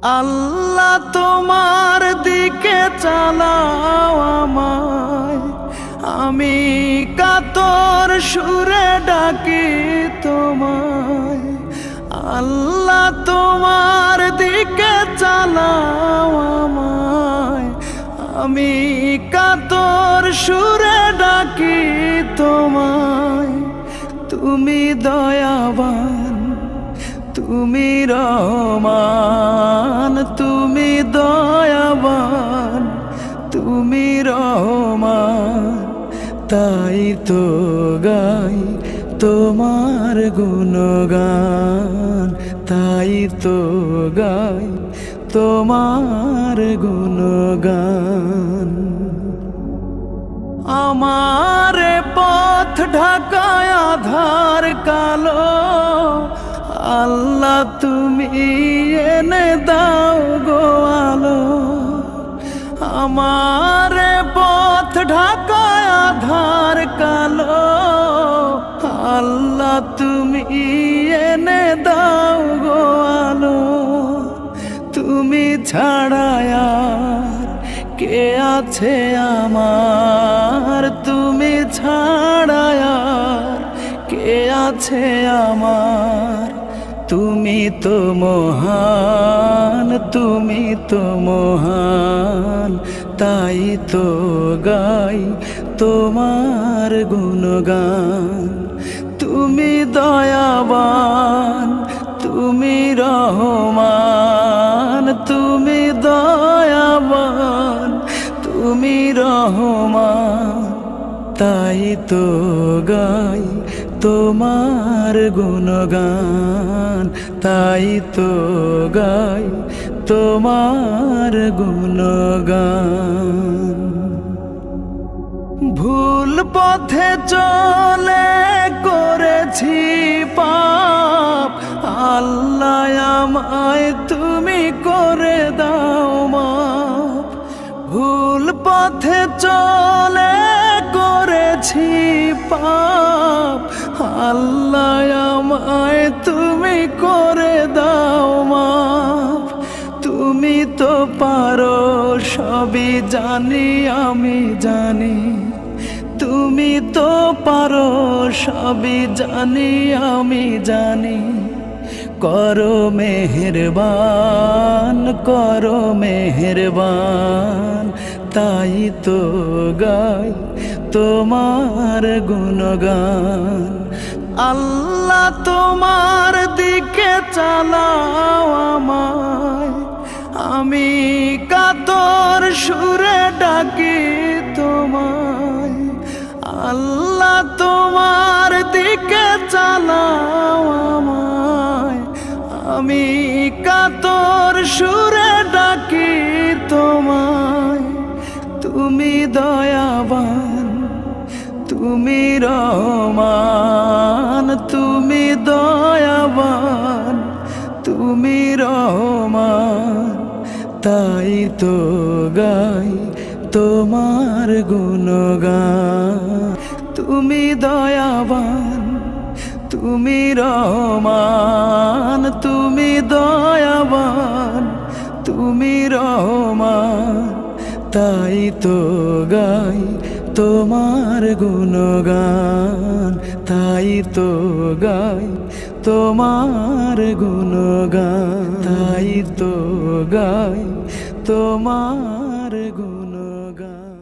আল্লাহ তোমার দিকে চালাও আমায়, আমি কাতর সুরে ডাকি তোমায়। আল্লাহ তোমার দিকে চালাও আমায়, আমি কাতর সুরে ডাকি তোমায়। তুমি দয়াবান, তুমি রহমান, তুমি দয়াবান, তুমি রহমান। তাই তো গাই তোমার গুণগান, তাই তো গাই তোমার গুণগান। আমার পথ ঢাকায় আধার কালো, আল্লাহ তুমি এনে দাও গো আলো। আমার পথ ঢাকায় আধার কালো, আল্লাহ তুমি এনে দাও গো আলো। তুমি ছাড়া আর কে আছে আমার, তুমি ছাড়া আর কে আছে আমার। তুমি তো মহান, তুমি তো মহান, তাই তো গাই তোমার গুণগান। তুমি দয়াবান, তুমি রহমান, তুমি দয়াবান, তুমি রহমান। তাই তো গাই তোমার গুণগান, তাই তো গাই তোমার গুণগান। ভুল পথে চলে করেছি পাপ, আল্লাহ আমায় তুমি করে দাও মাপ। ভুল পথে চলে করেছি পাপ, আল্লাহ আমায় তুমি করে দাও মাপ। তুমি তো পারো সবই জানি আমি জানি, তুমি তো পারো সবই জানি আমি জানি। করো মেহেরবান, করো মেহেরবান, তাই তো গাই তোমার গুণগান। আল্লাহ তোমার দিকে চালাও আমায়, আমি কাতর সুরে ডাকি তোমায়। আল্লাহ তোমার দিকে চালাও আমায়, আমি কাতর সুরে ডাকি তোমায়। তুমি দয়াবান, তুমি রহমান, তুমি দয়াবান, তুমি রহমান। তাই তো গাই তোমার গুণগান। তুমি দয়াবান, তুমি রহমান, তুমি দয়াবান, তুমি রহমান। তাই তো গাই তোমার গুণগান, তাই তো গাই তোমার গুণগান, তাই তো গাই তোমার গুণগান।